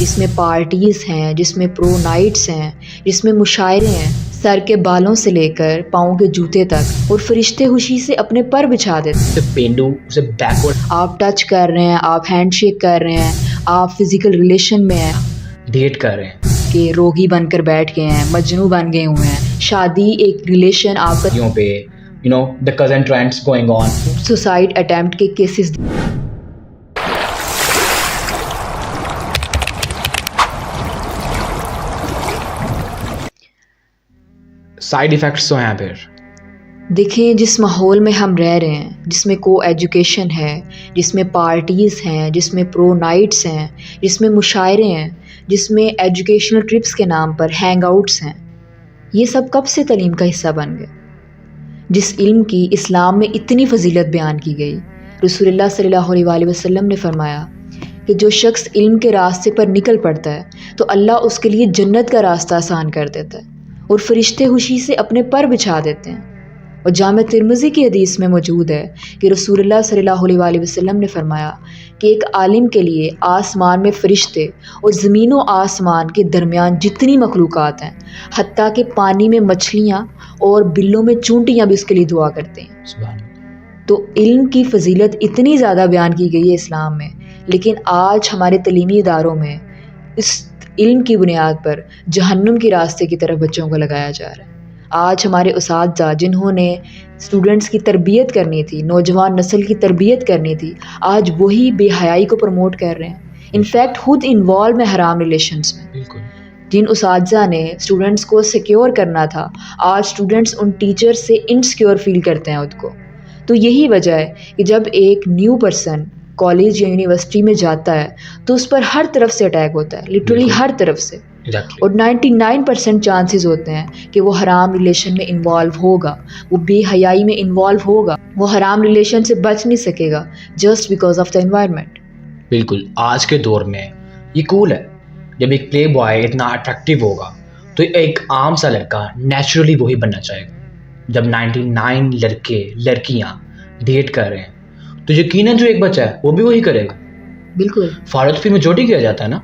جس میں پارٹیز ہیں، جس میں پرو نائٹس ہیں، جس میں مشاعرے ہیں، سر کے بالوں سے لے کر پاؤں کے جوتے تک، اور فرشتے خوشی سے اپنے پر بچھا دیتے ہیں۔ اسے پینڈو، اسے بیکورڈ، آپ ٹچ کر رہے ہیں، آپ ہینڈ شیک کر رہے ہیں، آپ فزیکل ریلیشن میں ہیں، ڈیٹ کر رہے ہیں کہ روگی بن کر بیٹھ گئے ہیں، مجنوں بن گئے ہوئے ہیں، شادی ایک ریلیشن آپ کا یوں پہ the cousin trends going on. Suicide attempt کے کیسز۔ سائڈ ایفیکٹس تو ہیں پھر دیکھیں، جس ماحول میں ہم رہ رہے ہیں، جس میں کو ایجوکیشن ہے، جس میں پارٹیز ہیں، جس میں پرو نائٹس ہیں، جس میں مشاعرے ہیں، جس میں ایجوکیشنل ٹرپس کے نام پر ہینگ آؤٹس ہیں، یہ سب کب سے تعلیم کا حصہ بن گئے؟ جس علم کی اسلام میں اتنی فضیلت بیان کی گئی، رسول اللہ صلی اللہ علیہ وآلہ وسلم نے فرمایا کہ جو شخص علم کے راستے پر نکل پڑتا ہے تو اللہ اس کے لیے جنت کا راستہ آسان کر دیتا ہے، اور فرشتے خوشی سے اپنے پر بچھا دیتے ہیں۔ اور جامع ترمذی کی حدیث میں موجود ہے کہ رسول اللہ صلی اللہ علیہ وآلہ وسلم نے فرمایا کہ ایک عالم کے لیے آسمان میں فرشتے اور زمین و آسمان کے درمیان جتنی مخلوقات ہیں، حتیٰ کہ پانی میں مچھلیاں اور بلوں میں چونٹیاں بھی اس کے لیے دعا کرتے ہیں۔ سبحان اللہ۔ تو علم کی فضیلت اتنی زیادہ بیان کی گئی ہے اسلام میں، لیکن آج ہمارے تعلیمی اداروں میں اس علم کی بنیاد پر جہنم کے راستے کی طرف بچوں کو لگایا جا رہا ہے۔ آج ہمارے اساتذہ جنہوں نے اسٹوڈنٹس کی تربیت کرنی تھی، نوجوان نسل کی تربیت کرنی تھی، آج وہی بے حیائی کو پروموٹ کر رہے ہیں، انفیکٹ خود انوالو میں حرام ریلیشنز میں۔ بالکل۔ جن اساتذہ نے اسٹوڈنٹس کو سیکیور کرنا تھا، آج اسٹوڈنٹس ان ٹیچر سے انسیکیور فیل کرتے ہیں خود کو۔ تو یہی وجہ ہے کہ جب ایک نیو پرسن کالج یا یونیورسٹی میں جاتا ہے تو اس پر ہر طرف سے اٹیک ہوتا ہے، لٹرلی ہر طرف سے، اور 99% چانسز ہوتے ہیں کہ وہ حرام ریلیشن میں انوالو ہوگا، وہ بے حیائی میں انوالو ہوگا، وہ حرام ریلیشن سے بچ نہیں سکے گا just because of the environment. بالکل، آج کے دور میں یہ کول ہے، جب ایک پلے بوائے اتنا اٹریکٹیو ہوگا تو ایک عام سا لڑکا نیچرلی وہی بننا چاہے گا۔ جب 99 لڑکے لڑکیاں ڈیٹ کر رہے ہیں تو یقیناً جو ایک بچہ ہے وہ بھی وہی کرے گا۔ بالکل، فارغ فی میجورٹی کیا جاتا ہے نا،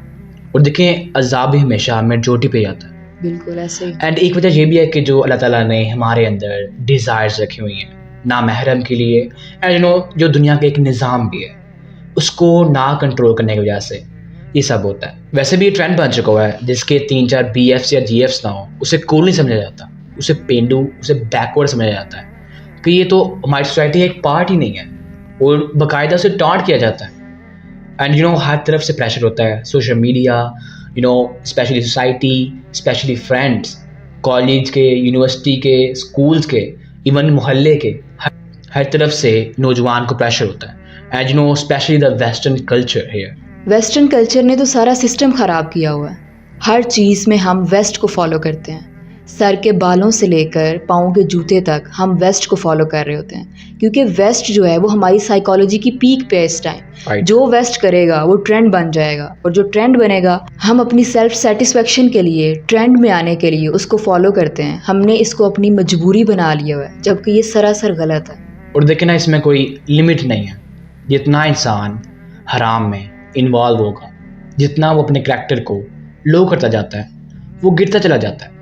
اور دیکھیں عذاب بھی ہمیشہ میجورٹی پہ جاتا ہے۔ بالکل ایسے ہی۔ اینڈ ایک وجہ یہ بھی ہے کہ جو اللہ تعالیٰ نے ہمارے اندر ڈیزائرز رکھی ہوئی ہیں نامحرم کے لیے، اینڈ جو دنیا کا ایک نظام بھی ہے، اس کو نہ کنٹرول کرنے کی وجہ سے یہ سب ہوتا ہے۔ ویسے بھی یہ ٹرینڈ بن چکا ہوا ہے، جس کے 3-4 بی ایفس یا جی ایفس نہ ہوں اسے کول نہیں سمجھا جاتا، اسے پینڈو، اسے بیکورڈ سمجھا جاتا ہے کہ یہ تو ہماری سوسائٹی ایک پارٹ ہی نہیں ہے، اور باقاعدہ اسے ٹانٹ کیا جاتا ہے۔ اینڈ ہر طرف سے پریشر ہوتا ہے، social media, specially society, specially friends, college کے، یونیورسٹی کے، اسکولس کے، ایون محلے کے، ہر طرف سے نوجوان کو پریشر ہوتا ہے۔ And specially the western culture here. Western culture نے تو سارا سسٹم خراب کیا ہوا ہے۔ ہر چیز میں ہم ویسٹ کو فالو کرتے ہیں، سر کے بالوں سے لے کر پاؤں کے جوتے تک ہم ویسٹ کو فالو کر رہے ہوتے ہیں، کیونکہ ویسٹ جو ہے وہ ہماری سائیکالوجی کی پیک پہ ہے اس ٹائم۔ جو ویسٹ کرے گا وہ ٹرینڈ بن جائے گا، اور جو ٹرینڈ بنے گا ہم اپنی سیلف سیٹسفیکشن کے لیے، ٹرینڈ میں آنے کے لیے اس کو فالو کرتے ہیں۔ ہم نے اس کو اپنی مجبوری بنا لیا ہوا ہے، جبکہ یہ سراسر غلط ہے۔ اور دیکھیں نا، اس میں کوئی لمٹ نہیں ہے، جتنا انسان حرام میں انوالو ہوگا، جتنا وہ اپنے کریکٹر کو لو کرتا جاتا ہے، وہ گرتا چلا جاتا ہے،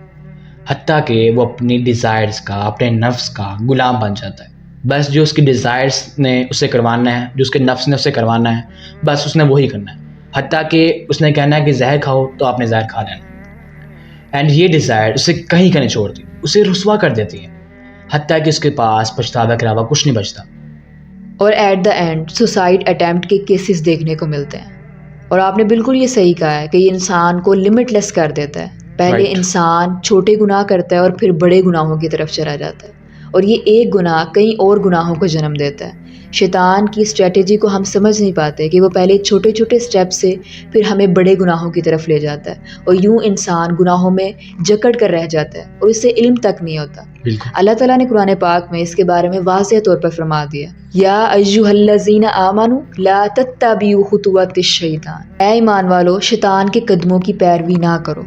حتیٰ کہ وہ اپنی ڈیزائرز کا، اپنے نفس کا غلام بن جاتا ہے۔ بس جو اس کی ڈیزائرز نے اسے کروانا ہے، جو اس کے نفس نے اسے کروانا ہے، بس اس نے وہی کرنا ہے، حتیٰ کہ اس نے کہنا ہے کہ زہر کھاؤ تو آپ نے زہر کھا لینا۔ اینڈ یہ ڈیزائر اسے کہیں کا نہیں چھوڑتی، اسے رسوا کر دیتی ہے، حتیٰ کہ اس کے پاس پچھتاوا کے علاوہ کچھ نہیں بچتا۔ اور at the end suicide attempt کے کیسز دیکھنے کو ملتے ہیں۔ اور آپ نے بالکل یہ صحیح کہا ہے کہ یہ انسان کو لمٹ لیس کر دیتا ہے۔ پہلے انسان چھوٹے گناہ کرتا ہے اور پھر بڑے گناہوں کی طرف چلا جاتا ہے، اور یہ ایک گناہ کئی اور گناہوں کو جنم دیتا ہے۔ شیطان کی اسٹریٹجی کو ہم سمجھ نہیں پاتے کہ وہ پہلے چھوٹے چھوٹے سٹیپ سے پھر ہمیں بڑے گناہوں کی طرف لے جاتا ہے، اور یوں انسان گناہوں میں جکڑ کر رہ جاتا ہے اور اس سے علم تک نہیں ہوتا۔ اللہ تعالیٰ نے قرآن پاک میں اس کے بارے میں واضح طور پر فرما دیا، یا ایھا الذین آمنوا لا تتبعوا خطوات الشیطان، اے ایمان والو شیطان کے قدموں کی پیروی نہ کرو۔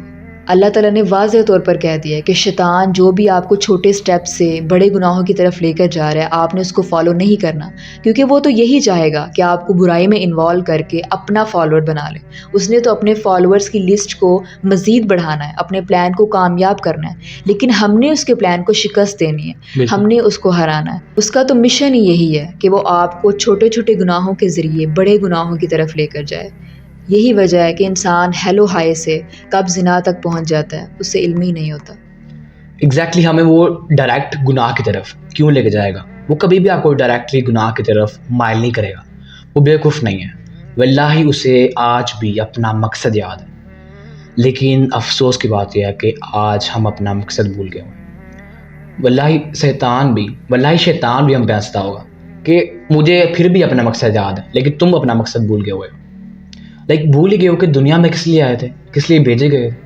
اللہ تعالیٰ نے واضح طور پر کہہ دیا ہے کہ شیطان جو بھی آپ کو چھوٹے سٹیپ سے بڑے گناہوں کی طرف لے کر جا رہا ہے آپ نے اس کو فالو نہیں کرنا، کیونکہ وہ تو یہی چاہے گا کہ آپ کو برائی میں انوالو کر کے اپنا فالوور بنا لے۔ اس نے تو اپنے فالوورز کی لسٹ کو مزید بڑھانا ہے، اپنے پلان کو کامیاب کرنا ہے، لیکن ہم نے اس کے پلان کو شکست دینی ہے، ہم نے اس کو ہرانا ہے۔ اس کا تو مشن ہی یہی ہے کہ وہ آپ کو چھوٹے چھوٹے گناہوں کے ذریعے بڑے گناہوں کی طرف لے کر جائے۔ یہی وجہ ہے کہ انسان ہیلو ہائی سے کب زنا تک پہنچ جاتا ہے اس سے علم ہی نہیں ہوتا۔ ایگزیکٹلی ہمیں وہ ڈائریکٹ گناہ کی طرف کیوں لے کے جائے گا؟ وہ کبھی بھی آپ کو ڈائریکٹلی گناہ کی طرف مائل نہیں کرے گا، وہ بیوقوف نہیں ہے، واللہ اسے آج بھی اپنا مقصد یاد ہے۔ لیکن افسوس کی بات یہ ہے کہ آج ہم اپنا مقصد بھول گئے ہیں۔ واللہ شیطان بھی ہم پہ ہنستا ہوگا کہ مجھے پھر بھی اپنا مقصد یاد ہے، لیکن تم اپنا مقصد بھول گئے ہوئے ہو۔ بھول ہی گئے ہو کہ دنیا میں کس لیے آئے تھے، کس لیے بھیجے گئے تھے؟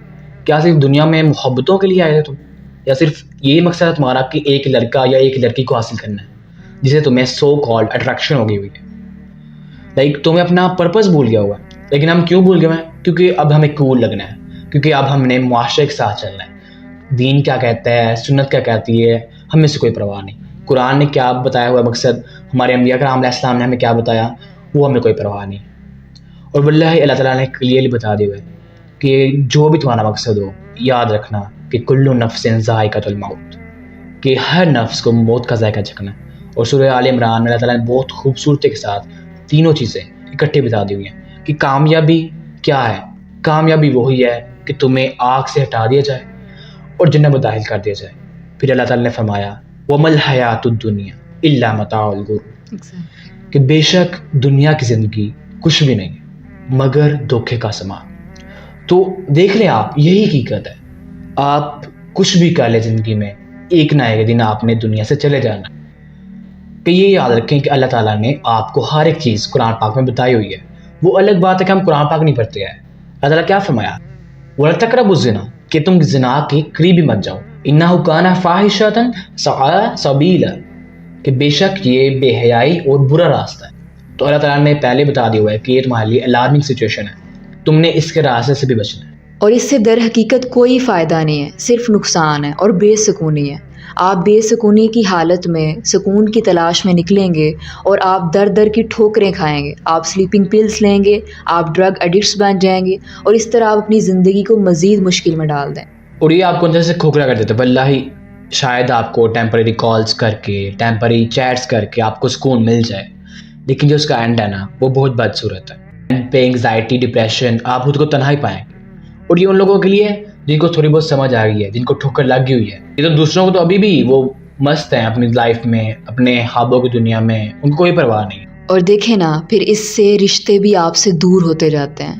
کیا صرف دنیا میں محبتوں کے لیے آئے تھے تم، یا صرف یہ مقصد ہے تمہارا کہ ایک لڑکا یا ایک لڑکی کو حاصل کرنا ہے جسے تمہیں سو کالڈ اٹریکشن ہو گئی ہوئی ہے؟ تمہیں اپنا پرپس بھول گیا ہوا ہے۔ لیکن ہم کیوں بھول گئے ہیں؟ کیونکہ اب ہمیں کول لگنا ہے، کیونکہ اب ہم نے معاشرے کے ساتھ چلنا ہے۔ دین کیا کہتا ہے، سنت کیا کہتی ہے، ہمیں سے کوئی پرواہ نہیں۔ قرآن نے کیا بتایا ہوا مقصد، ہمارے انبیاء کرام علیہ السلام نے ہمیں کیا بتایا، وہ ہمیں کوئی پرواہ نہیں۔ اور واللہ اللہ تعالیٰ نے کلیئرلی بتا دیا ہے کہ جو بھی تمہارا مقصد ہو، یاد رکھنا کہ کل نفس ذائقۃ الموت، کہ ہر نفس کو موت کا ذائقہ چکھنا ہے۔ اور سورہ آل عمران میں اللہ تعالیٰ نے بہت خوبصورتی کے ساتھ تینوں چیزیں اکٹھے بتا دی ہوئی ہیں کہ کامیابی کیا ہے۔ کامیابی وہی ہے کہ تمہیں آگ سے ہٹا دیا جائے اور جنت میں داخل کر دیا جائے۔ پھر اللہ تعالیٰ نے فرمایا وَمَا الْحَيَاةُ الدُّنْيَا إِلَّا مَتَاعُ الْغُرُورِ، کہ بے شک دنیا کی زندگی کچھ بھی نہیں مگر دھوکے کا سامان۔ تو دیکھ لیں آپ، یہی حقیقت ہے۔ آپ کچھ بھی کر لیں زندگی میں، ایک نہ ایک دن آپ نے دنیا سے چلے جانا۔ کہ یہ یاد رکھیں کہ اللہ تعالیٰ نے آپ کو ہر ایک چیز قرآن پاک میں بتائی ہوئی ہے۔ وہ الگ بات ہے کہ ہم قرآن پاک نہیں پڑھتے ہیں۔ اللہ تعالیٰ کیا فرمایا، وَلَا تَقْرَبُوا الزِّنَا، کہ تم زنا کے قریب ہی مت جاؤ، إِنَّهُ كَانَ فَاحِشَةً سَاءَ سَبِيلًا، کہ بے شک یہ بے حیائی اور برا راستہ ہے۔ تو اللہ تعالیٰ نے پہلے بتا دیا ہوا ہے کہ یہ تمہارے لیے الارمنگ سچویشن ہے، تم نے اس کے راستے سے بھی بچنا ہے۔ اور اس سے در حقیقت کوئی فائدہ نہیں ہے، صرف نقصان ہے اور بے سکونی ہے۔ آپ بے سکونی کی حالت میں سکون کی تلاش میں نکلیں گے اور آپ در در کی ٹھوکریں کھائیں گے، آپ سلیپنگ پلز لیں گے، آپ ڈرگ ایڈکٹس بن جائیں گے، اور اس طرح آپ اپنی زندگی کو مزید مشکل میں ڈال دیں۔ اور یہ آپ کو اندر سے کھوکھلا کر دیتے، واللہ شاید آپ کو ٹیمپریری کالز کر کے، ٹیمپریری چیٹس کر کے آپ کو سکون مل جائے، لیکن جو اس کا اینڈ ہے نا وہ بہت بدصورت ہے۔ اینڈ پہ انگزائٹی، ڈپریشن، آپ خود کو تنہا ہی پائیں گے۔ اور یہ ان لوگوں کے لیے جن کو تھوڑی بہت سمجھ آ گئی ہے، جن کو ٹھوکر لگ گئی ہوئی ہے۔ یہ تو دوسروں کو تو ابھی بھی وہ مست ہیں اپنی لائف میں، اپنے خوابوں کی دنیا میں، ان کو کوئی پرواہ نہیں۔ اور دیکھیں نا، پھر اس سے رشتے بھی آپ سے دور ہوتے جاتے ہیں۔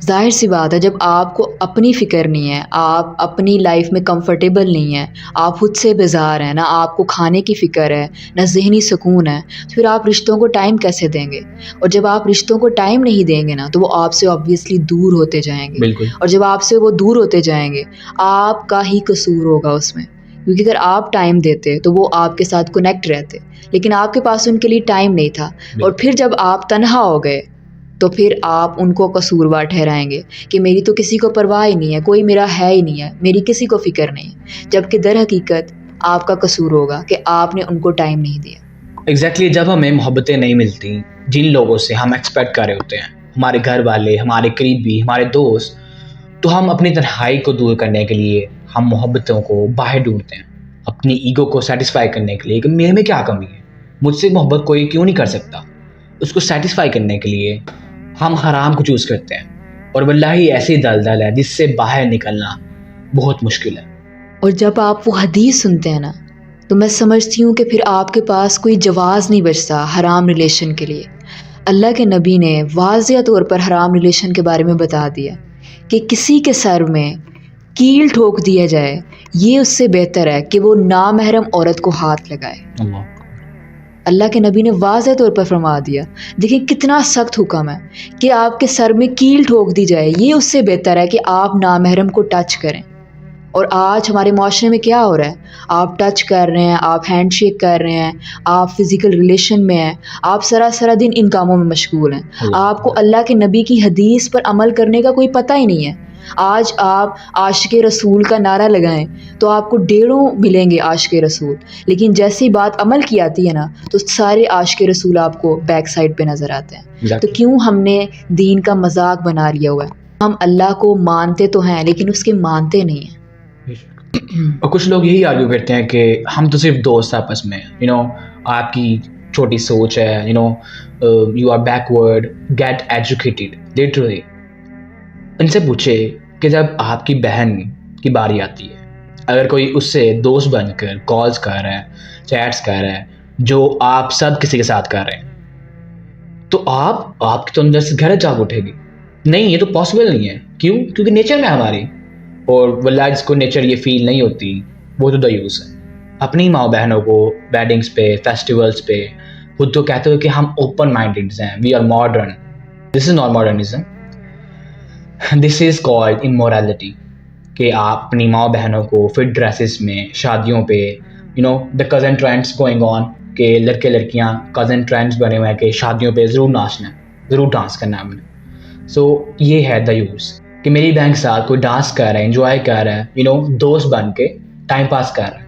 ظاہر سی بات ہے، جب آپ کو اپنی فکر نہیں ہے، آپ اپنی لائف میں کمفرٹیبل نہیں ہیں، آپ خود سے بیزار ہیں، نہ آپ کو کھانے کی فکر ہے، نہ ذہنی سکون ہے، تو پھر آپ رشتوں کو ٹائم کیسے دیں گے؟ اور جب آپ رشتوں کو ٹائم نہیں دیں گے نا تو وہ آپ سے آبویسلی دور ہوتے جائیں گے۔ بالکل۔ اور جب آپ سے وہ دور ہوتے جائیں گے، آپ کا ہی قصور ہوگا اس میں، کیونکہ اگر آپ ٹائم دیتے تو وہ آپ کے ساتھ کنیکٹ رہتے، لیکن آپ کے پاس ان کے لیے ٹائم نہیں تھا۔ اور پھر جب آپ تنہا ہو گئے تو پھر آپ ان کو قصوروار ٹھہرائیں گے کہ میری تو کسی کو پرواہ ہی نہیں ہے، کوئی میرا ہے ہی نہیں ہے، میری کسی کو فکر نہیں ہے، جبکہ در حقیقت آپ کا قصور ہوگا کہ آپ نے ان کو ٹائم نہیں دیا۔ ایگزیکٹلی، جب ہمیں محبتیں نہیں ملتی جن لوگوں سے ہم ایکسپیکٹ کر رہے ہوتے ہیں، ہمارے گھر والے، ہمارے قریبی، ہمارے دوست، تو ہم اپنی تنہائی کو دور کرنے کے لیے ہم محبتوں کو باہر ڈھونڈتے ہیں، اپنی ایگو کو سیٹسفائی کرنے کے لیے کہ میرے میں کیا کمی ہے، مجھ سے محبت کوئی کیوں نہیں کر سکتا۔ اس کو سیٹسفائی کرنے کے لیے ہم حرام کو چوز کرتے ہیں، اور واللہ ایسی دلدل ہے جس سے باہر نکلنا بہت مشکل ہے۔ اور جب آپ وہ حدیث سنتے ہیں نا تو میں سمجھتی ہوں کہ پھر آپ کے پاس کوئی جواز نہیں بچتا حرام ریلیشن کے لیے۔ اللہ کے نبی نے واضح طور پر حرام ریلیشن کے بارے میں بتا دیا کہ کسی کے سر میں کیل ٹھوک دیا جائے، یہ اس سے بہتر ہے کہ وہ نامحرم عورت کو ہاتھ لگائے۔ اللہ کے نبی نے واضح طور پر فرما دیا۔ دیکھیں کتنا سخت حکم ہے کہ آپ کے سر میں کیل ٹھوک دی جائے، یہ اس سے بہتر ہے کہ آپ نامحرم کو ٹچ کریں۔ اور آج ہمارے معاشرے میں کیا ہو رہا ہے؟ آپ ٹچ کر رہے ہیں، آپ ہینڈ شیک کر رہے ہیں، آپ فزیکل ریلیشن میں ہیں، آپ سرا دن ان کاموں میں مشغول ہیں۔ آپ کو اللہ کے نبی کی حدیث پر عمل کرنے کا کوئی پتہ ہی نہیں ہے۔ آج آپ عاشق رسول کا نعرہ لگائیں تو آپ کو ڈیڑھوں ملیں گے عاشق رسول، لیکن جیسی بات عمل کی آتی ہے نا تو سارے عاشق رسول آپ کو بیک سائڈ پہ نظر آتے ہیں۔ تو کیوں ہم نے دین کا مذاق بنا لیا ہوا ہے؟ ہم اللہ کو مانتے تو ہیں لیکن اس کے مانتے نہیں ہیں۔ اور کچھ لوگ یہی آرگیو کرتے ہیں کہ ہم تو صرف دوست آپس میں، آپ کی چھوٹی سوچ ہے، you are backward, get educated literally. ان سے پوچھے کہ جب آپ کی بہن کی باری آتی ہے، اگر کوئی اس سے دوست بن کر کالز کر رہا ہے، چیٹس کر رہا ہے، جو آپ سب کسی کے ساتھ کر رہے ہیں، تو آپ کی تو اندر سے گھر جاگ اٹھے گی، نہیں یہ تو پاسبل نہیں ہے۔ کیوں؟ کیونکہ نیچر میں ہماری، اور واللہ جس کو نیچر یہ فیل نہیں ہوتی وہ تو دیوس ہے۔ اپنی ماں بہنوں کو ویڈنگز پہ، فیسٹیولز پہ خود تو کہتے ہو کہ ہم اوپن مائنڈڈ ہیں، we are modern. This is not modernism, this is called immorality, کہ آپ اپنی ماں بہنوں کو فٹ ڈریسز میں شادیوں پہ، دا کزن ٹرینڈس گوئنگ آن، کہ لڑکے لڑکیاں کزن ٹرینڈس بنے ہوئے ہیں کہ شادیوں پہ ضرور ناچنا ہے، ضرور ڈانس کرنا ہے ہم نے۔ سو یہ ہے دیوس، کہ میری بہن کے ساتھ کوئی ڈانس کر رہا ہے، انجوائے کر رہا ہے، دوست بن کے ٹائم پاس کر رہا ہے۔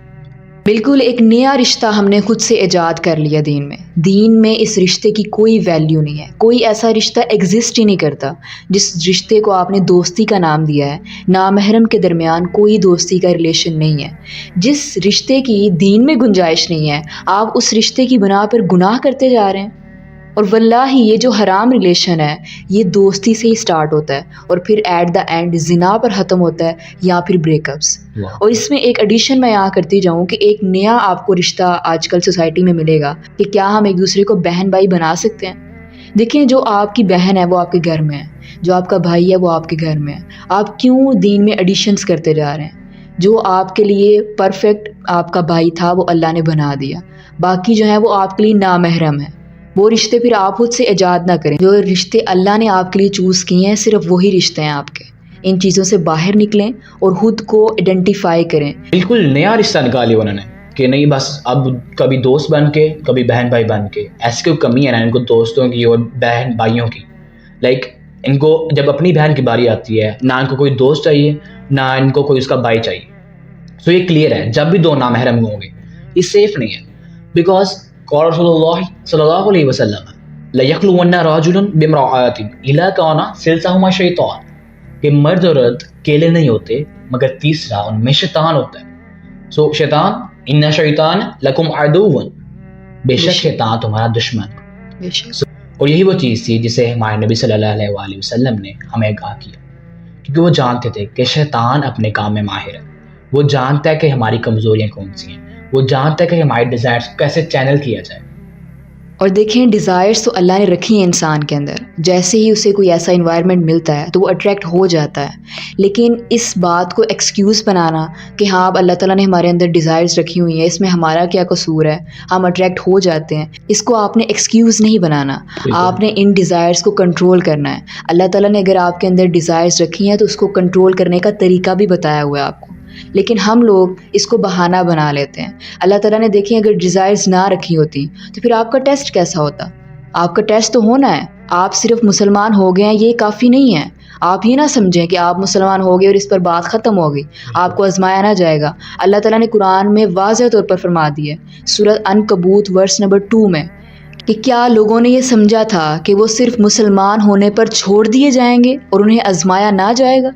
بالکل ایک نیا رشتہ ہم نے خود سے ایجاد کر لیا دین میں۔ دین میں اس رشتے کی کوئی ویلیو نہیں ہے، کوئی ایسا رشتہ ایگزسٹ ہی نہیں کرتا جس رشتے کو آپ نے دوستی کا نام دیا ہے۔ نامحرم کے درمیان کوئی دوستی کا ریلیشن نہیں ہے۔ جس رشتے کی دین میں گنجائش نہیں ہے، آپ اس رشتے کی بنا پر گناہ کرتے جا رہے ہیں۔ اور واللہ یہ جو حرام ریلیشن ہے یہ دوستی سے ہی سٹارٹ ہوتا ہے اور پھر ایٹ دا اینڈ زنا پر ختم ہوتا ہے یا پھر بریک اپس۔ اور اس میں ایک ایڈیشن میں یہاں کرتی جاؤں کہ ایک نیا آپ کو رشتہ آج کل سوسائٹی میں ملے گا کہ کیا ہم ایک دوسرے کو بہن بھائی بنا سکتے ہیں۔ دیکھیں جو آپ کی بہن ہے وہ آپ کے گھر میں ہے، جو آپ کا بھائی ہے وہ آپ کے گھر میں ہے۔ آپ کیوں دین میں ایڈیشنز کرتے جا رہے ہیں؟ جو آپ کے لیے پرفیکٹ آپ کا بھائی تھا وہ اللہ نے بنا دیا، باقی جو ہے وہ آپ کے لیے نامحرم ہے۔ وہ رشتے پھر آپ خود سے ایجاد نہ کریں، جو رشتے اللہ نے آپ کے لیے چوز کیے ہیں صرف وہی رشتے ہیں آپ کے۔ ان چیزوں سے باہر نکلیں اور خود کو آئیڈینٹیفائی کریں۔ بالکل نیا رشتہ نکالیا انہوں نے کہ نہیں بس اب کبھی دوست بن کے کبھی بہن بھائی بن کے۔ ایسی کوئی کمی ہے نا ان کو دوستوں کی اور بہن بھائیوں کی، ان کو جب اپنی بہن کی باری آتی ہے نہ ان کو کوئی دوست چاہیے نہ ان کو کوئی اس کا بھائی چاہیے۔ سو یہ کلیئر ہے، جب بھی دو نامحرم ہوں گے یہ سیف نہیں ہے، بیکاز قال رسول اللہ صلی اللہ علیہ وسلم لَيَخْلُوَنَّ رَجُلٌ بِامْرَأَةٍ إِلَّا كَانَ ثَالِثُهُمَا شَيْطَانٌ، کہ مرد اور عورت اکیلے نہیں ہوتے مگر تیسرا ان میں شیطان ہوتا ہے۔ سو شیطان، ان شیطان لکم عدو، بے شک شیطان تمہارا دشمن۔ اور یہی وہ چیز تھی جسے ہمارے نبی صلی اللہ علیہ وآلہ وسلم نے ہمیں آگاہ کیا، کیونکہ وہ جانتے تھے کہ شیطان اپنے کام میں ماہر ہے۔ وہ جانتا ہے کہ ہماری کمزوریاں کون سی ہیں، وہ جانتا ہے کہ ہمارے ڈیزائرز کیسے چینل کیا جائے۔ اور دیکھیں ڈیزائرز تو اللہ نے رکھی ہیں انسان کے اندر، جیسے ہی اسے کوئی ایسا انوائرمنٹ ملتا ہے تو وہ اٹریکٹ ہو جاتا ہے۔ لیکن اس بات کو ایکسکیوز بنانا کہ ہاں اب اللہ تعالیٰ نے ہمارے اندر ڈیزائرز رکھی ہوئی ہیں، اس میں ہمارا کیا قصور ہے، ہم اٹریکٹ ہو جاتے ہیں، اس کو آپ نے ایکسکیوز نہیں بنانا۔ آپ نے ان ڈیزائرز کو کنٹرول کرنا ہے۔ اللہ تعالیٰ نے اگر آپ کے اندر ڈیزائرز رکھی ہیں تو اس کو کنٹرول کرنے کا طریقہ بھی بتایا ہوا ہے آپ کو، لیکن ہم لوگ اس کو بہانہ بنا لیتے ہیں۔ اللہ تعالیٰ نے دیکھیں اگر ڈیزائرز نہ رکھی ہوتی تو پھر آپ کا ٹیسٹ کیسا ہوتا؟ آپ کا ٹیسٹ تو ہونا ہے، آپ صرف مسلمان ہو گئے ہیں یہ کافی نہیں ہے۔ آپ یہ نہ سمجھیں کہ آپ مسلمان ہو گئے اور اس پر بات ختم ہو گئی، آپ کو آزمایا نہ جائے گا۔ اللہ تعالیٰ نے قرآن میں واضح طور پر فرما دی ہے سورۃ عنکبوت ورس نمبر 2 میں کہ کیا لوگوں نے یہ سمجھا تھا کہ وہ صرف مسلمان ہونے پر چھوڑ دیے جائیں گے اور انہیں آزمایا نہ جائے گا؟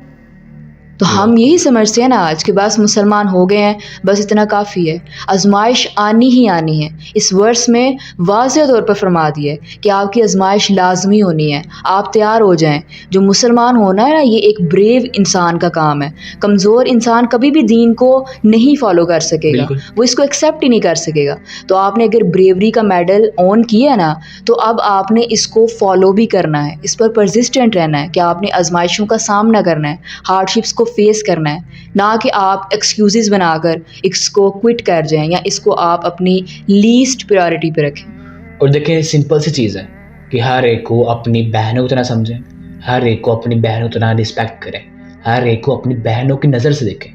تو ہم یہی سمجھتے ہیں نا آج کہ بس مسلمان ہو گئے ہیں بس اتنا کافی ہے۔ آزمائش آنی ہی آنی ہے۔ اس ورس میں واضح طور پر فرما دیا ہے کہ آپ کی آزمائش لازمی ہونی ہے، آپ تیار ہو جائیں۔ جو مسلمان ہونا ہے نا یہ ایک بریو انسان کا کام ہے۔ کمزور انسان کبھی بھی دین کو نہیں فالو کر سکے گا، وہ اس کو ایکسیپٹ ہی نہیں کر سکے گا۔ تو آپ نے اگر بریوری کا میڈل آن کیا ہے نا تو اب آپ نے اس کو فالو بھی کرنا ہے، اس پر پرزسٹنٹ رہنا ہے کہ آپ نے آزمائشوں کا سامنا کرنا ہے، ہارڈ شپس کو فیس کرنا ہے، نہ کہ آپ ایکسکیوزز بنا کر اس کو کوئٹ کر جائیں یا اس کو آپ اپنی لیسٹ پریورٹی پہ رکھیں۔ اور دیکھیں سمپل سی چیز ہے کہ ہر ایک کو اپنی بہنوں کی طرح سمجھیں، ہر ایک کو اپنی بہنوں کی طرح رسپیکٹ کریں، ہر ایک کو اپنی بہنوں کی نظر سے دیکھیں۔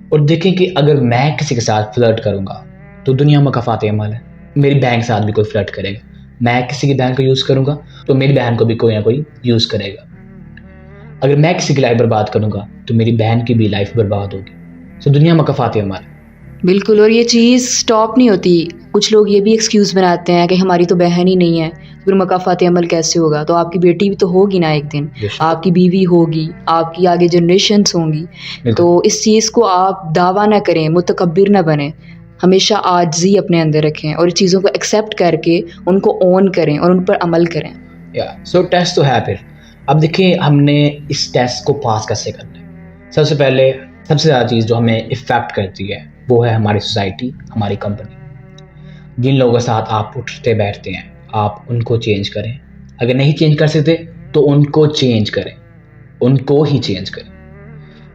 اور دیکھیں کہ اگر میں کسی کے ساتھ فلرٹ کروں گا تو دنیا میں مکافات عمل ہے، میری بہن کے ساتھ بھی کوئی فلرٹ کرے گا۔ میں کسی کی بہن کو یوز کروں گا تو میری بہن کو بھی کوئی نہ کوئی یوز کرے گا۔ اگر میں کسی کی لائف برباد کروں گا تو میری بہن کی بھی لائف برباد ہوگی. سو دنیا مقافات ہے ہمارے. بالکل. اور یہ چیز سٹاپ نہیں ہوتی. کچھ لوگ یہ بھی ایکسکیوز بناتے ہیں کہ ہماری تو بہن ہی نہیں ہے، پھر مقافات عمل کیسے ہوگا؟ تو آپ کی بیٹی بھی تو ہوگی نا ایک دن، آپ کی بیوی ہوگی، آپ کی آگے جنریشنز ہوں گی. تو اس چیز کو آپ دعویٰ نہ کریں، متکبر نہ بنیں، ہمیشہ عاجزی اپنے اندر رکھیں اور اس چیزوں کو ایکسیپٹ کر کے ان کو اون کریں اور ان پر عمل کریں. سو ٹیسٹ تو ہے. پھر اب دیکھیں ہم نے اس ٹیسٹ کو پاس کیسے کرنا ہے. سب سے پہلے سب سے زیادہ چیز جو ہمیں افیکٹ کرتی ہے وہ ہے ہماری سوسائٹی، ہماری کمپنی. جن لوگوں کے ساتھ آپ اٹھتے بیٹھتے ہیں آپ ان کو چینج کریں. اگر نہیں چینج کر سکتے تو ان کو چینج کریں، ان کو ہی چینج کریں.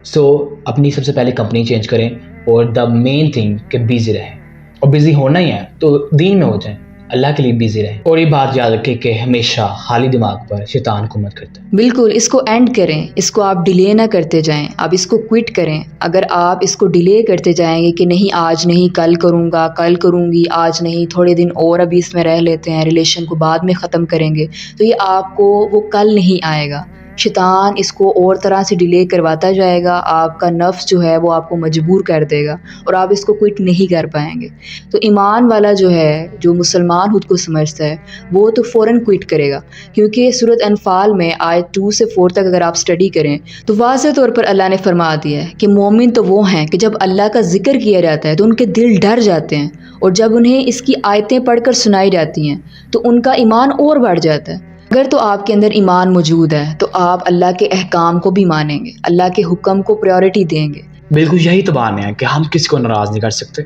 سو اپنی سب سے پہلے کمپنی چینج کریں اور دا مین تھنگ کہ بیزی رہیں. اور بیزی ہونا ہی ہے تو دین میں ہو جائیں، اللہ کے لیے بیزی رہیں. اور یہ بات یاد رکھیں کہ ہمیشہ خالی دماغ پر شیطان حکومت کرتا ہے. بالکل. اس کو اینڈ کریں، اس کو آپ ڈیلے نہ کرتے جائیں، آپ اس کو کوئٹ کریں. اگر آپ اس کو ڈیلے کرتے جائیں گے کہ نہیں آج نہیں کل کروں گا، کل کروں گی، آج نہیں تھوڑے دن اور ابھی اس میں رہ لیتے ہیں، ریلیشن کو بعد میں ختم کریں گے، تو یہ آپ کو وہ کل نہیں آئے گا. شیطان اس کو اور طرح سے ڈیلے کرواتا جائے گا. آپ کا نفس جو ہے وہ آپ کو مجبور کر دے گا اور آپ اس کو کوئٹ نہیں کر پائیں گے. تو ایمان والا جو ہے، جو مسلمان خود کو سمجھتا ہے، وہ تو فوراً کوئٹ کرے گا. کیونکہ سورۃ انفال میں آیت 2 سے 4 تک اگر آپ سٹڈی کریں تو واضح طور پر اللہ نے فرما دیا ہے کہ مومن تو وہ ہیں کہ جب اللہ کا ذکر کیا جاتا ہے تو ان کے دل ڈر جاتے ہیں، اور جب انہیں اس کی آیتیں پڑھ کر سنائی جاتی ہیں تو ان کا ایمان اور بڑھ جاتا ہے. اگر تو آپ کے اندر ایمان موجود ہے تو آپ اللہ کے احکام کو بھی مانیں گے، اللہ کے حکم کو پریورٹی دیں گے. بالکل یہی تو بات ہے کہ ہم کسی کو ناراض نہیں کر سکتے،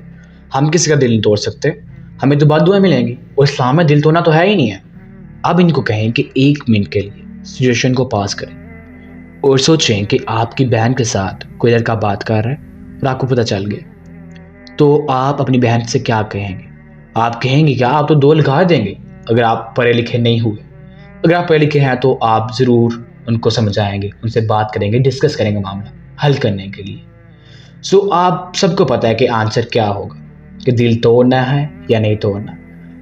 ہم کسی کا دل نہیں توڑ سکتے، ہمیں تو بد دعائیں ملیں گی. اور اسلام میں دل توڑنا تو ہے ہی نہیں ہے. اب ان کو کہیں کہ 1 منٹ کے لیے سچویشن کو پاس کریں اور سوچیں کہ آپ کی بہن کے ساتھ کوئی لڑکا بات کر رہا ہے اور آپ کو پتہ چل گیا، تو آپ اپنی بہن سے کیا کہیں گے؟ آپ کہیں گے کیا؟ آپ تو 2 لگا دیں گے. اگر آپ پڑھے لکھے نہیں ہوئے، اگر آپ پڑھے لکھے ہیں تو آپ ضرور ان کو سمجھائیں گے، ان سے بات کریں گے، ڈسکس کریں گے معاملہ حل کرنے کے لیے. سو آپ سب کو پتہ ہے کہ آنسر کیا ہوگا، کہ دل توڑنا ہے یا نہیں توڑنا.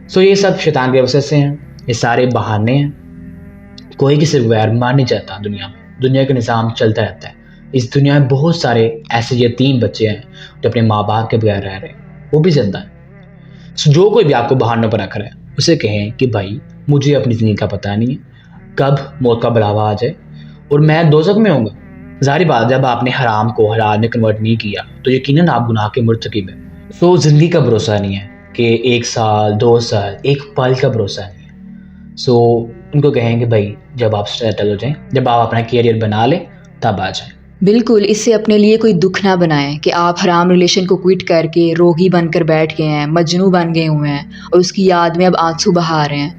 سو یہ سب شیطان کے وسوسے ہیں، یہ سارے بہانے ہیں. کوئی کسی کو غیر مان نہیں چاہتا. دنیا میں دنیا کا نظام چلتا رہتا ہے. اس دنیا میں بہت سارے ایسے یتیم بچے ہیں جو اپنے ماں باپ کے بغیر رہ رہے ہیں، وہ بھی زندہ ہیں. سو جو کوئی بھی آپ کو بہانوں پر رکھ رہا ہے اسے کہیں کہ بھائی مجھے اپنی زندگی کا پتہ نہیں ہے، کب موت کا بلاوا آ جائے اور میں دوزخ میں ہوں گا. ظاہر بات جب آپ نے حرام کو حلال میں کنورٹ نہیں کیا تو یقیناً آپ گناہ کے مرتکب ہیں. سو زندگی کا بھروسہ نہیں ہے کہ 1 سال 2 سال 1 پل کا بھروسہ نہیں ہے. سو ان کو کہیں کہ بھائی جب آپ سیٹل ہو جائیں، جب آپ اپنا کیریئر بنا لیں تب آ جائیں. بالکل. اس سے اپنے لیے کوئی دکھ نہ بنائیں کہ آپ حرام ریلیشن کو کوئٹ کر کے روگی بن کر بیٹھ گئے ہیں، مجنوں بن گئے ہوئے ہیں اور اس کی یاد میں اب آنسو بہا رہے ہیں.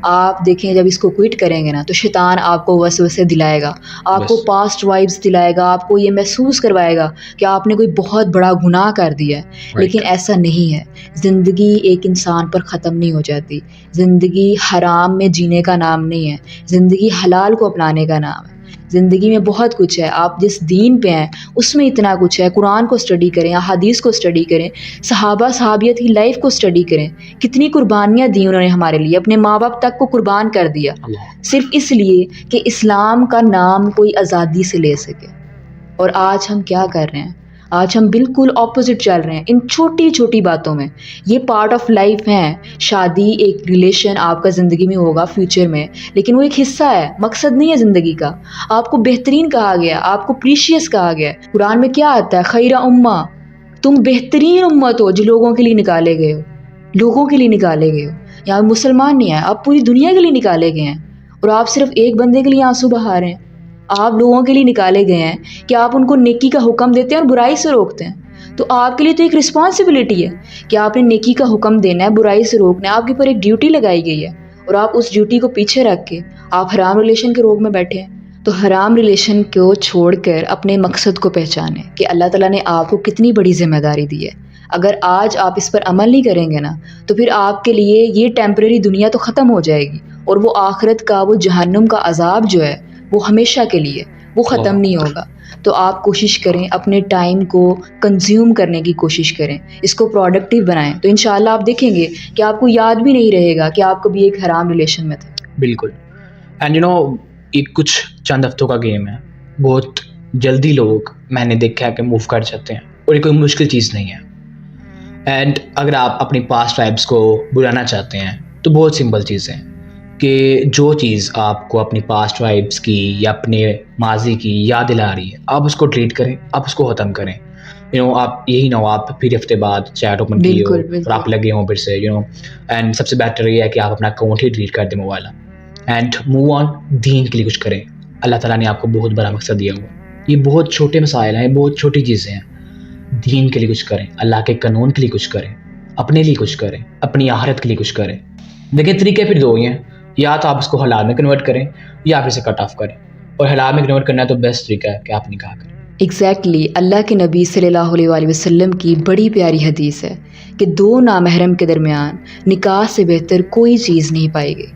آپ دیکھیں جب اس کو کوئٹ کریں گے نا تو شیطان آپ کو وسوسے دلائے گا، آپ کو پاسٹ وائبز دلائے گا، آپ کو یہ محسوس کروائے گا کہ آپ نے کوئی بہت بڑا گناہ کر دیا ہے. لیکن ایسا نہیں ہے. زندگی ایک انسان پر ختم نہیں ہو جاتی. زندگی حرام میں جینے کا نام نہیں ہے، زندگی حلال کو اپنانے کا نام ہے. زندگی میں بہت کچھ ہے. آپ جس دین پہ ہیں اس میں اتنا کچھ ہے. قرآن کو اسٹڈی کریں، احادیث کو اسٹڈی کریں، صحابہ صحابیت کی لائف کو اسٹڈی کریں. کتنی قربانیاں دی انہوں نے ہمارے لیے، اپنے ماں باپ تک کو قربان کر دیا صرف اس لیے کہ اسلام کا نام کوئی آزادی سے لے سکے. اور آج ہم کیا کر رہے ہیں؟ آج ہم بالکل اپوزٹ چل رہے ہیں ان چھوٹی چھوٹی باتوں میں. یہ پارٹ آف لائف ہے. شادی ایک ریلیشن آپ کا زندگی میں ہوگا فیوچر میں، لیکن وہ ایک حصہ ہے، مقصد نہیں ہے زندگی کا. آپ کو بہترین کہا گیا، آپ کو پریشیس کہا گیا. قرآن میں کیا آتا ہے؟ خیر امہ، تم بہترین امت ہو جو لوگوں کے لیے نکالے گئے ہو، لوگوں کے لیے نکالے گئے ہو. یہاں مسلمان نہیں ہے، آپ پوری دنیا کے لیے نکالے گئے ہیں اور آپ صرف ایک بندے کے لیے آنسو بہا رہے ہیں. آپ لوگوں کے لیے نکالے گئے ہیں کہ آپ ان کو نیکی کا حکم دیتے ہیں اور برائی سے روکتے ہیں. تو آپ کے لیے تو ایک رسپانسبلٹی ہے کہ آپ نے نیکی کا حکم دینا ہے، برائی سے روکنا ہے. آپ کے اوپر ایک ڈیوٹی لگائی گئی ہے اور آپ اس ڈیوٹی کو پیچھے رکھ کے آپ حرام ریلیشن کے روگ میں بیٹھے ہیں. تو حرام ریلیشن کو چھوڑ کر اپنے مقصد کو پہچانیں کہ اللہ تعالیٰ نے آپ کو کتنی بڑی ذمہ داری دی ہے. اگر آج آپ اس پر عمل نہیں کریں گے نا تو پھر آپ کے لیے یہ ٹیمپریری دنیا تو ختم ہو جائے گی اور وہ آخرت کا، وہ جہنم کا عذاب جو ہے وہ ہمیشہ کے لیے وہ ختم نہیں ہوگا. تو آپ کوشش کریں اپنے ٹائم کو کنزیوم کرنے کی کوشش کریں، اس کو پروڈکٹیو بنائیں. تو انشاءاللہ آپ دیکھیں گے کہ آپ کو یاد بھی نہیں رہے گا کہ آپ کبھی ایک حرام ریلیشن میں تھے. بالکل. اینڈ یہ کچھ چند ہفتوں کا گیم ہے. بہت جلدی لوگ میں نے دیکھا ہے کہ موو کر جاتے ہیں، اور یہ کوئی مشکل چیز نہیں ہے. اینڈ اگر آپ اپنی پاسٹ وائبس کو بلانا چاہتے ہیں تو بہت سمپل چیز ہے کہ جو چیز آپ کو اپنی پاسٹ وائبس کی یا اپنے ماضی کی یاد دلا رہی ہے، آپ اس کو ڈیلیٹ کریں، آپ اس کو ختم کریں. آپ یہی نہ ہو آپ پھر ہفتے بعد چیٹ اوپن کیے ہو اور آپ لگے ہوں پھر سے اینڈ سب سے بیٹر یہ ہے کہ آپ اپنا اکاؤنٹ ہی ڈیلیٹ کر دیں موبائل، اینڈ موو آن. دین کے لیے کچھ کریں. اللہ تعالیٰ نے آپ کو بہت بڑا مقصد دیا ہوا. یہ بہت چھوٹے مسائل ہیں، بہت چھوٹی چیزیں ہیں. دین کے لیے کچھ کریں، اللہ کے قانون کے لیے کچھ کریں، اپنے لیے کچھ کریں، اپنی آخرت کے لیے کچھ کریں. دیکھیں طریقے پھر دو ہی ہیں، یا تو آپ اس کو حلال میں کنورٹ کریں یا پھر اسے کٹ آف کریں. اور حلال میں کنورٹ کرنا ہے تو بیسٹ طریقہ ہے کہ آپ نکاح کریں. ایگزیکٹلی اللہ کے نبی صلی اللہ علیہ وآلہ وسلم کی بڑی پیاری حدیث ہے کہ دو نامحرم کے درمیان نکاح سے بہتر کوئی چیز نہیں پائی گئی.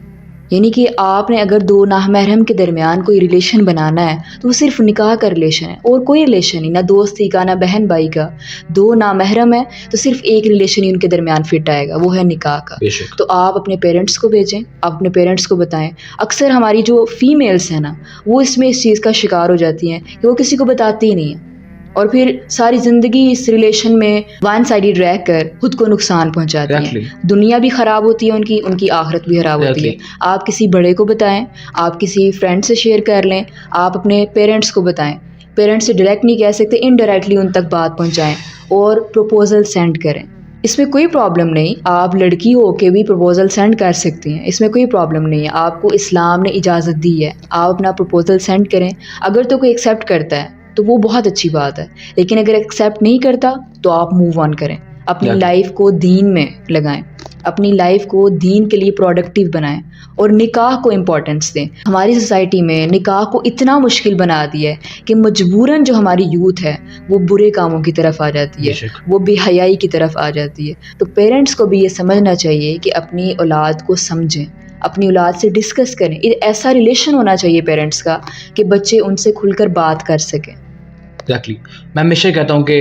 یعنی کہ آپ نے اگر دو نامحرم کے درمیان کوئی ریلیشن بنانا ہے تو وہ صرف نکاح کا ریلیشن ہے، اور کوئی ریلیشن نہیں، نہ دوستی کا نہ بہن بھائی کا. دو نامحرم ہے تو صرف ایک ریلیشن ہی ان کے درمیان فٹ آئے گا، وہ ہے نکاح کا. تو آپ اپنے پیرنٹس کو بھیجیں، آپ اپنے پیرنٹس کو بتائیں. اکثر ہماری جو فیمیلس ہیں نا، وہ اس میں اس چیز کا شکار ہو جاتی ہیں کہ وہ کسی کو بتاتی ہی نہیں ہیں، اور پھر ساری زندگی اس ریلیشن میں ون سائیڈڈ رہ کر خود کو نقصان پہنچاتی ہیں. دنیا بھی خراب ہوتی ہے ان کی آخرت بھی خراب ہوتی ہے. آپ کسی بڑے کو بتائیں، آپ کسی فرینڈ سے شیئر کر لیں، آپ اپنے پیرنٹس کو بتائیں. پیرنٹس سے ڈائریکٹ نہیں کہہ سکتے، انڈائریکٹلی ان تک بات پہنچائیں اور پروپوزل سینڈ کریں. اس میں کوئی پرابلم نہیں، آپ لڑکی ہو کے بھی پروپوزل سینڈ کر سکتی ہیں، اس میں کوئی پرابلم نہیں ہے. آپ کو اسلام نے اجازت دی ہے، آپ اپنا پروپوزل سینڈ کریں. اگر تو کوئی ایکسیپٹ کرتا ہے تو وہ بہت اچھی بات ہے، لیکن اگر ایکسیپٹ نہیں کرتا تو آپ موو آن کریں. اپنی لائف کو دین میں لگائیں، اپنی لائف کو دین کے لیے پروڈکٹیو بنائیں، اور نکاح کو امپورٹنس دیں. ہماری سوسائٹی میں نکاح کو اتنا مشکل بنا دیا ہے کہ مجبوراً جو ہماری یوتھ ہے وہ برے کاموں کی طرف آ جاتی ہے، وہ بے حیائی کی طرف آ جاتی ہے. تو پیرنٹس کو بھی یہ سمجھنا چاہیے کہ اپنی اولاد کو سمجھیں، اپنی اولاد سے ڈسکس کریں. ایسا ریلیشن ہونا چاہیے پیرنٹس کا کہ بچے ان سے کھل کر بات کر سکیں. ایگزیکٹلی. میں ہمیشہ کہتا ہوں کہ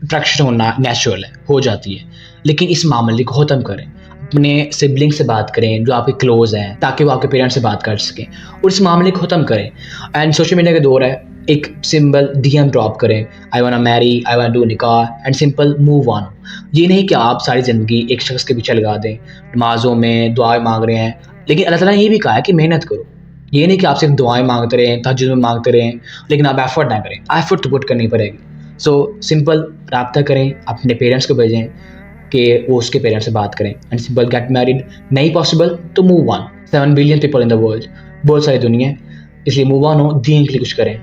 اٹریکشن ہونا نیچرل ہے، ہو جاتی ہے، لیکن اس معاملے کو ختم کریں. اپنے سبلنگ سے بات کریں جو آپ کے کلوز ہیں، تاکہ وہ آپ کے پیرنٹس سے بات کر سکیں، اور اس معاملے کو ختم کریں. اینڈ سوشل میڈیا کا دور ہے، ایک سمپل ڈی ایم ڈراپ کریں، آئی وانٹ میری، آئی وانٹ ڈو نکاح، اینڈ سمپل موو آن. یہ نہیں کہ آپ ساری زندگی ایک شخص کے پیچھے لگا دیں، نمازوں میں دعائیں مانگ رہے ہیں. لیکن اللہ تعالیٰ نے یہ بھی کہا ہے کہ محنت کرو. یہ نہیں کہ آپ صرف دعائیں مانگتے رہیں، تہجد میں مانگتے رہیں، لیکن آپ ایفرٹ نہ کریں. ایفرٹ تو پٹ کرنی پڑے گی. سو سمپل رابطہ کریں، اپنے پیرنٹس کو بھیجیں کہ وہ اس کے پیرنٹس سے بات کریں، اینڈ سمپل گیٹ میریڈ. نہیں پاسبل تو move on. 7 billion people in the world, بہت ساری دنیا ہے، اس لیے موو آن ہو، دین کے لیے کچھ کریں.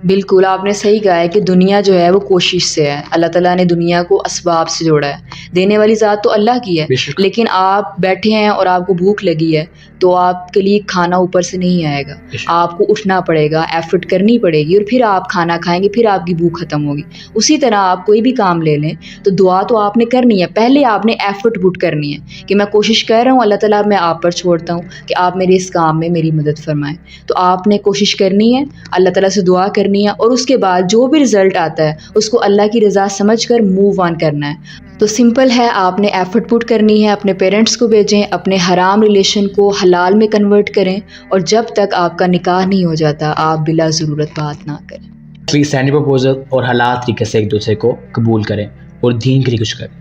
بالکل آپ نے صحیح کہا ہے کہ دنیا جو ہے وہ کوشش سے ہے. اللہ تعالیٰ نے دنیا کو اسباب سے جوڑا ہے. دینے والی ذات تو اللہ کی ہے، لیکن آپ بیٹھے ہیں اور آپ کو بھوک لگی ہے تو آپ کے لیے کھانا اوپر سے نہیں آئے گا. آپ کو اٹھنا پڑے گا، ایفرٹ کرنی پڑے گی، اور پھر آپ کھانا کھائیں گے، پھر آپ کی بھوک ختم ہوگی. اسی طرح آپ کوئی بھی کام لے لیں تو دعا تو آپ نے کرنی ہے، پہلے آپ نے ایفرٹ پٹ کرنی ہے کہ میں کوشش کر رہا ہوں، اللہ تعالیٰ میں آپ پر چھوڑتا ہوں کہ آپ میرے اس کام میں میری مدد فرمائیں. تو آپ نے کوشش کرنی ہے، اللہ تعالیٰ سے دعا کرنی ہے، اور اس کے بعد جو بھی رزلٹ آتا ہے اس کو اللہ کی رضا سمجھ کر موو آن کرنا ہے. تو سمپل ہے، آپ نے ایفرٹ پٹ کرنی ہے، اپنے پیرنٹس کو بھیجیں، اپنے حرام ریلیشن کو حلال میں کنورٹ کریں، اور جب تک آپ کا نکاح نہیں ہو جاتا آپ بلا ضرورت بات نہ کریں. سینڈ پرپوزل اور حلال طریقے سے ایک دوسرے کو قبول کریں اور دین کے لیے کچھ کریں.